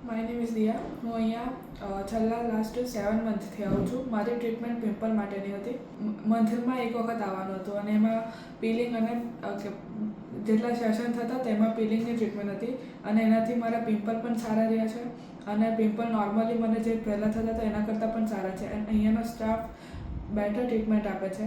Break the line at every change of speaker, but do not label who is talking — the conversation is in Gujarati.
માય નેમ ઇઝ દિયા. હું અહીંયા છેલ્લા લાસ્ટ 7 મંથથી આવું છું. મારી ટ્રીટમેન્ટ પિમ્પલ માટેની હતી. મંથમાં એક વખત આવવાનું હતું અને એમાં પીલિંગ અને જેટલા સેશન થતા તેમાં પીલિંગની ટ્રીટમેન્ટ હતી અને એનાથી મારા પિમ્પલ પણ સારા રહ્યા છે અને પિમ્પલ નોર્મલી મને જે પહેલાં થતા હતા એના કરતાં પણ સારા છે અને અહીંયાનો સ્ટાફ બેટર ટ્રીટમેન્ટ આપે છે.